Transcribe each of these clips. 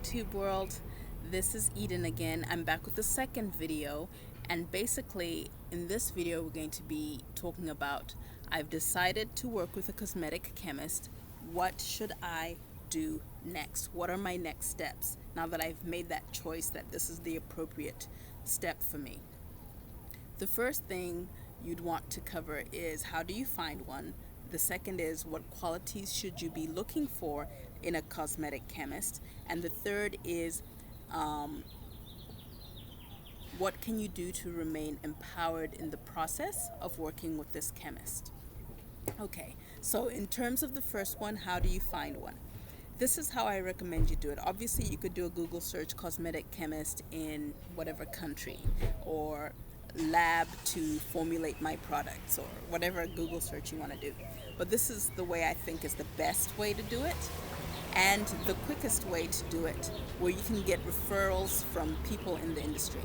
YouTube world. This is Eden again. I'm back with the second video, and basically in this video we're going to be talking about I've decided to work with a cosmetic chemist. What should I do next? What are my next steps now that I've made that choice that this is the appropriate step for me? The first thing you'd want to cover is how do you find one? The second is what qualities should you be looking for in a cosmetic chemist? And the third is what can you do to remain empowered in the process of working with this chemist? Okay, so in terms of the first one, how do you find one? This is how I recommend you do it. Obviously, you could do a Google search, cosmetic chemist in whatever country, or lab to formulate my products, or whatever Google search you want to do. But this is the way I think is the best way to do it, and the quickest way to do it, where you can get referrals from people in the industry.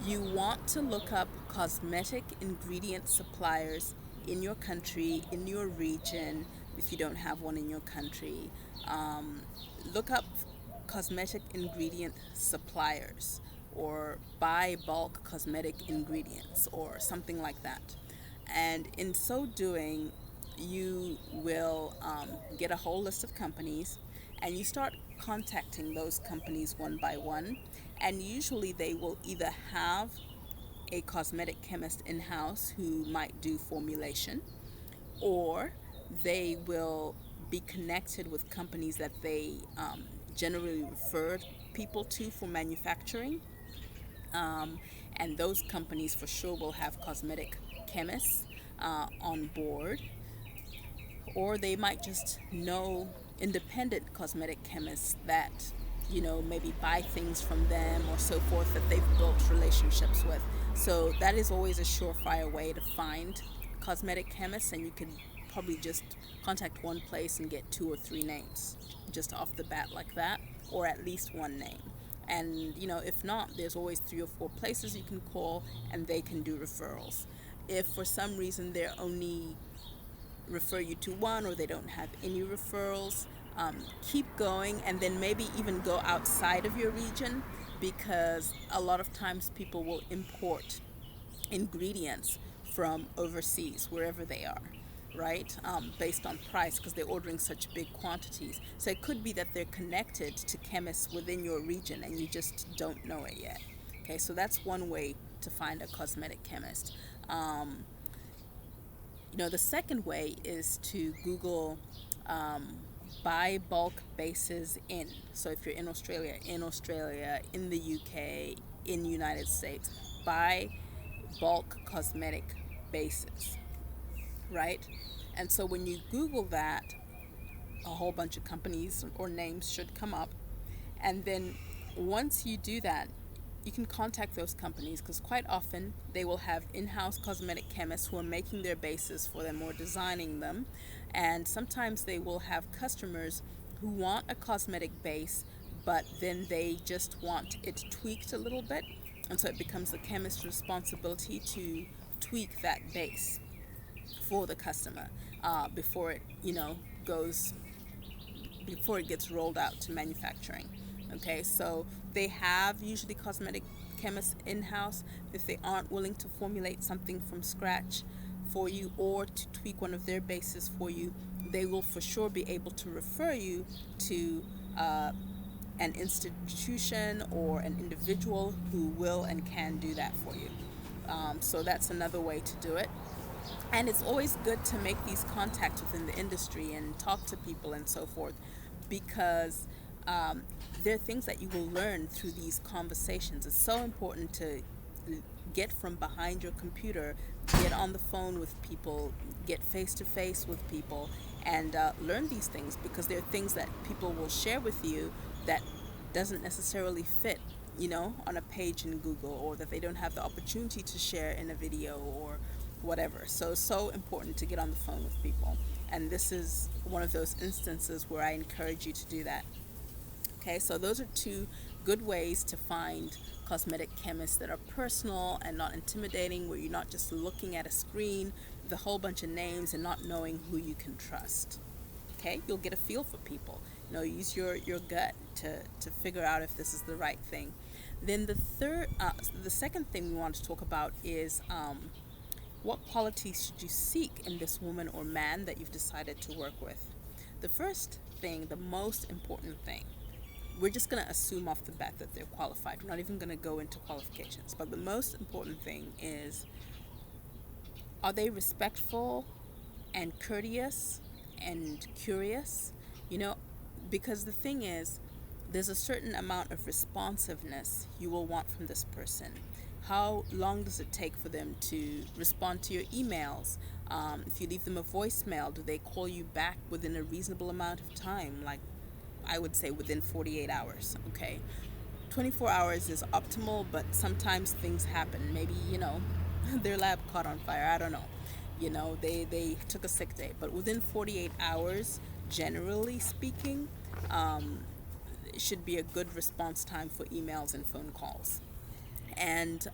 You want to look up cosmetic ingredient suppliers in your country, in your region. If you don't have one in your country, look up cosmetic ingredient suppliers, or buy bulk cosmetic ingredients, or something like that. And in so doing, you will get a whole list of companies, and you start contacting those companies one by one. And usually they will either have a cosmetic chemist in house who might do formulation, or they will be connected with companies that they generally refer people to for manufacturing. And those companies for sure will have cosmetic chemists on board, or they might just know independent cosmetic chemists that maybe buy things from them or so forth, that they've built relationships with. So that is always a surefire way to find cosmetic chemists, and you can probably just contact one place and get 2 or 3 names just off the bat like that, or at least one name. And if not, there's always 3 or 4 places you can call, and they can do referrals. If for some reason they're only refer you to one, or they don't have any referrals, keep going, and then maybe even go outside of your region, because a lot of times people will import ingredients from overseas, wherever they are, right? Based on price, because they're ordering such big quantities. So it could be that they're connected to chemists within your region and you just don't know it yet. Okay, so that's one way to find a cosmetic chemist. The second way is to Google buy bulk bases in. So if you're in Australia, in the UK, in the United States, buy bulk cosmetic bases, right? And so when you Google that, a whole bunch of companies or names should come up. And then once you do that, you can contact those companies, because quite often they will have in-house cosmetic chemists who are making their bases for them or designing them. And sometimes they will have customers who want a cosmetic base, but then they just want it tweaked a little bit. And so it becomes the chemist's responsibility to tweak that base for the customer before it goes before it gets rolled out to manufacturing. Okay, so they have usually cosmetic chemists in-house. If they aren't willing to formulate something from scratch for you, or to tweak one of their bases for you, they will for sure be able to refer you to an institution or an individual who will and can do that for you. So that's another way to do it. And it's always good to make these contacts within the industry and talk to people and so forth, because there are things that you will learn through these conversations. It's so important to get from behind your computer, get on the phone with people, get face to face with people, and learn these things, because there are things that people will share with you that doesn't necessarily fit on a page in Google, or that they don't have the opportunity to share in a video or whatever. So it's so important to get on the phone with people, and this is one of those instances where I encourage you to do that. Okay, so those are 2 good ways to find cosmetic chemists that are personal and not intimidating, where you're not just looking at a screen with a whole bunch of names and not knowing who you can trust. Okay, you'll get a feel for people. use your gut to figure out if this is the right thing. Then the second thing we want to talk about is what qualities should you seek in this woman or man that you've decided to work with? The first thing, the most important thing, we're just going to assume off the bat that they're qualified. We're not even going to go into qualifications. But the most important thing is, are they respectful and courteous and curious? You know, because the thing is, there's a certain amount of responsiveness you will want from this person. How long does it take for them to respond to your emails? If you leave them a voicemail, do they call you back within a reasonable amount of time? Like, I would say within 48 hours, okay? 24 hours is optimal, but sometimes things happen. Maybe, their lab caught on fire. I don't know. They took a sick day. But within 48 hours, generally speaking, it should be a good response time for emails and phone calls. And,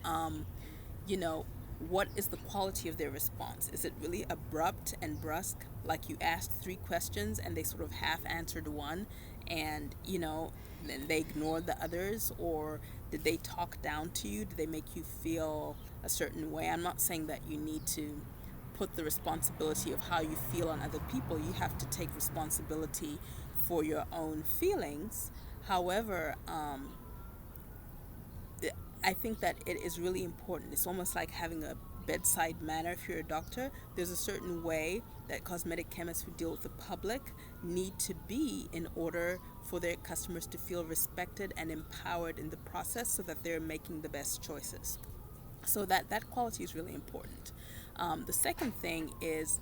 you know, what is the quality of their response? Is it really abrupt and brusque, like you asked three questions and they sort of half answered one, and then they ignored the others? Or did they talk down to you? Did they make you feel a certain way? I'm not saying that you need to put the responsibility of how you feel on other people. You have to take responsibility for your own feelings. However, I think that it is really important. It's almost like having a bedside manner. If you're a doctor, there's a certain way that cosmetic chemists who deal with the public need to be in order for their customers to feel respected and empowered in the process, so that they're making the best choices. So that quality is really important. The second thing is,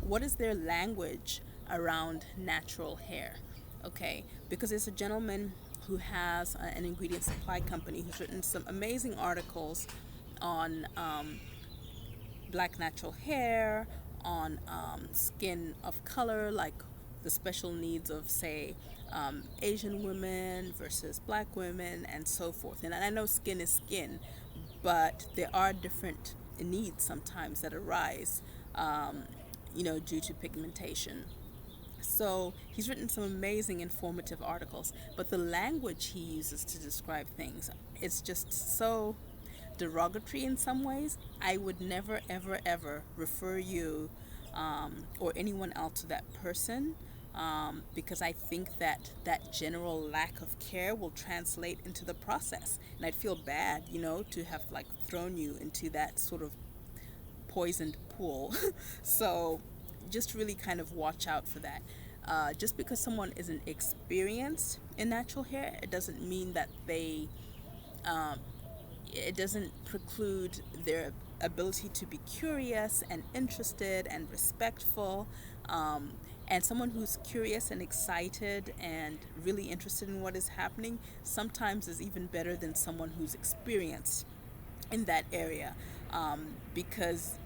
what is their language around natural hair? Okay, because there's a gentleman who has an ingredient supply company who's written some amazing articles on black natural hair, on skin of color, like the special needs of, say, Asian women versus black women, and so forth. And I know skin is skin, but there are different needs sometimes that arise, due to pigmentation. So he's written some amazing informative articles, but the language he uses to describe things, it's just so derogatory in some ways. I would never, ever, ever refer you or anyone else to that person, because I think that that general lack of care will translate into the process. And I'd feel bad, to have like thrown you into that sort of poisoned pool. So just really kind of watch out for that. Just because someone isn't experienced in natural hair, it doesn't mean that it doesn't preclude their ability to be curious and interested and respectful. And someone who's curious and excited and really interested in what is happening sometimes is even better than someone who's experienced in that area, because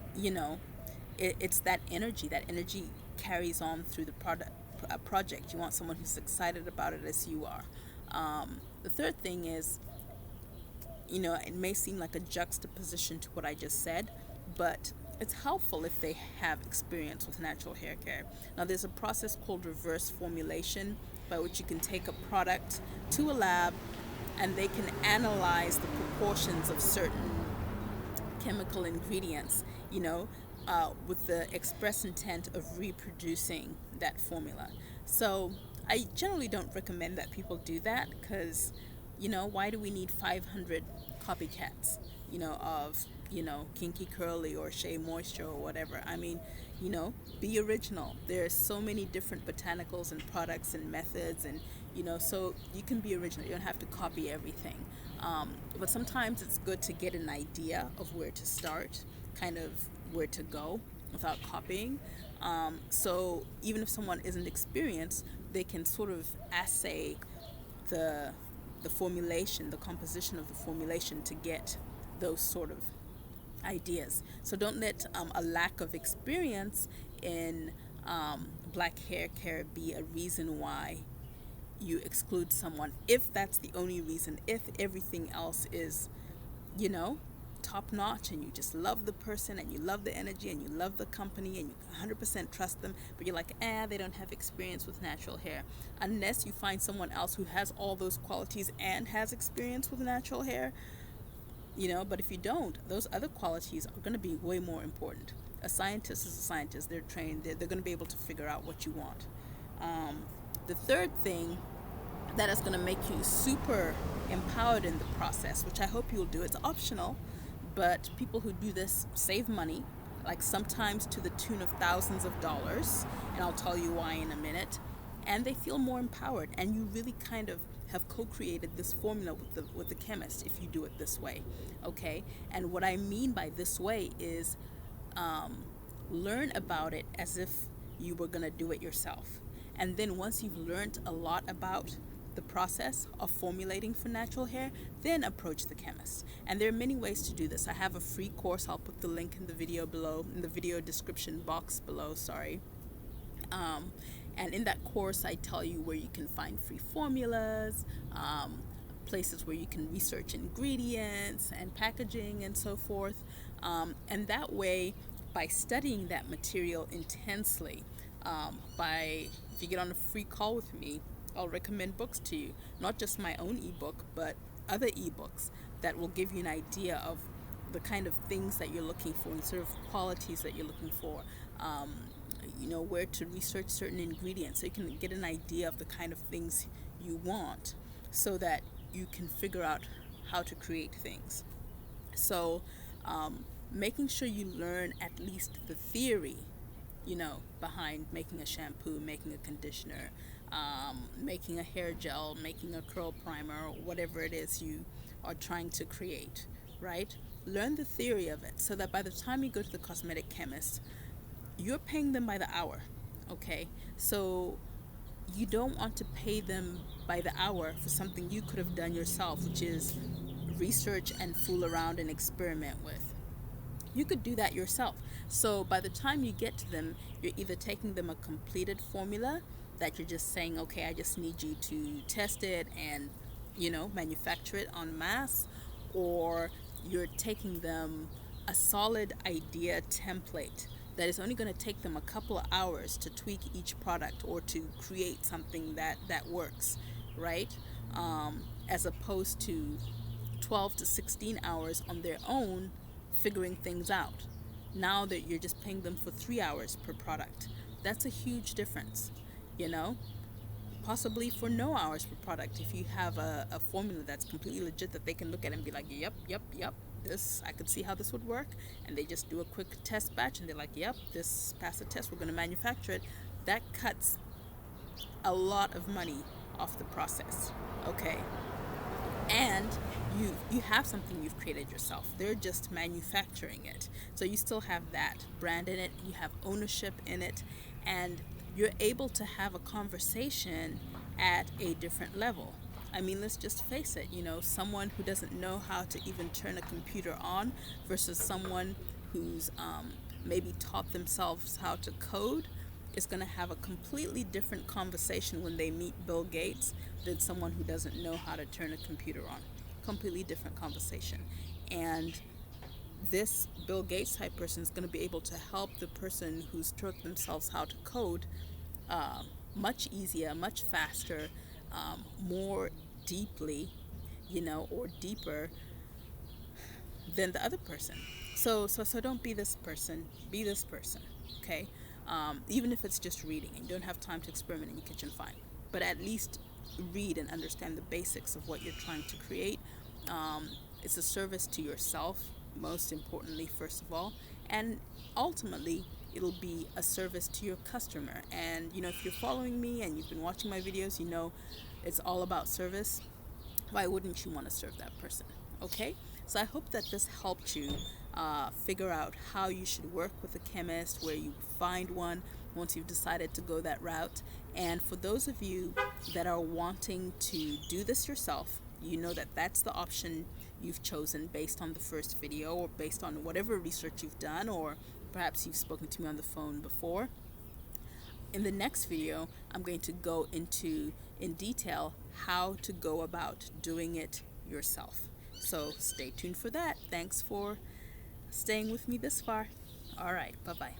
it's that energy. That energy carries on through the project. You want someone who's excited about it as you are. The third thing is, it may seem like a juxtaposition to what I just said, but it's helpful if they have experience with natural hair care. Now, there's a process called reverse formulation, by which you can take a product to a lab and they can analyze the proportions of certain chemical ingredients, with the express intent of reproducing that formula. So I generally don't recommend that people do that, because, why do we need 500 copycats, of, Kinky Curly or Shea Moisture or whatever? I mean, be original. There's so many different botanicals and products and methods, and, so you can be original. You don't have to copy everything. But sometimes it's good to get an idea of where to start, kind of where to go without copying. So even if someone isn't experienced, they can sort of assay the formulation, the composition of the formulation, to get those sort of ideas. So don't let a lack of experience in black hair care be a reason why you exclude someone. If that's the only reason, if everything else is, you know, top notch and you just love the person and you love the energy and you love the company and you 100% trust them, but you're like, they don't have experience with natural hair. Unless you find someone else who has all those qualities and has experience with natural hair, but if you don't, those other qualities are going to be way more important. A scientist is a scientist. They're trained. They're going to be able to figure out what you want. The third thing that is going to make you super empowered in the process, which I hope you'll do. It's optional, but people who do this save money, like sometimes to the tune of thousands of dollars, and I'll tell you why in a minute. And they feel more empowered, and you really kind of have co-created this formula with the chemist if you do it this way, okay? And what I mean by this way is learn about it as if you were going to do it yourself. And then once you've learned a lot about the process of formulating for natural hair, then approach the chemist. And there are many ways to do this. I have a free course. I'll put the link in the video below, in the video description box below, sorry. And in that course, I tell you where you can find free formulas, places where you can research ingredients and packaging and so forth. And that way, by studying that material intensely, if you get on a free call with me, I'll recommend books to you, not just my own ebook, but other ebooks that will give you an idea of the kind of things that you're looking for and sort of qualities that you're looking for, where to research certain ingredients so you can get an idea of the kind of things you want so that you can figure out how to create things. So making sure you learn at least the theory, behind making a shampoo, making a conditioner, making a hair gel, making a curl primer, whatever it is you are trying to create, right? Learn the theory of it so that by the time you go to the cosmetic chemist, you're paying them by the hour, okay? So you don't want to pay them by the hour for something you could have done yourself, which is research and fool around and experiment with. You could do that yourself. So by the time you get to them, you're either taking them a completed formula that you're just saying, okay, I just need you to test it and, manufacture it en masse, or you're taking them a solid idea template that is only going to take them a couple of hours to tweak each product or to create something that works, right? As opposed to 12 to 16 hours on their own figuring things out. Now that you're just paying them for 3 hours per product, that's a huge difference, possibly for no hours per product if you have a formula that's completely legit that they can look at and be like, yep, this, I could see how this would work, and they just do a quick test batch and they're like, yep, this passed the test, we're going to manufacture it. That cuts a lot of money off the process, okay? And you have something you've created yourself. They're just manufacturing it. So you still have that brand in it, you have ownership in it, and you're able to have a conversation at a different level. I mean, let's just face it, someone who doesn't know how to even turn a computer on versus someone who's maybe taught themselves how to code is going to have a completely different conversation when they meet Bill Gates than someone who doesn't know how to turn a computer on. Completely different conversation. And this Bill Gates type person is going to be able to help the person who's taught themselves how to code much easier, much faster, more deeply, or deeper than the other person. So don't be this person. Be this person, okay? Even if it's just reading and you don't have time to experiment in your kitchen, fine. But at least read and understand the basics of what you're trying to create. It's a service to yourself, most importantly, first of all, and ultimately it'll be a service to your customer. And if you're following me and you've been watching my videos, it's all about service. Why wouldn't you want to serve that person? Okay, so I hope that this helped you figure out how you should work with a chemist, where you find one once you've decided to go that route. And for those of you that are wanting to do this yourself, that's the option you've chosen based on the first video or based on whatever research you've done, or perhaps you've spoken to me on the phone before. In the next video, I'm going to go into in detail how to go about doing it yourself. So stay tuned for that. Thanks for staying with me this far. All right, bye bye.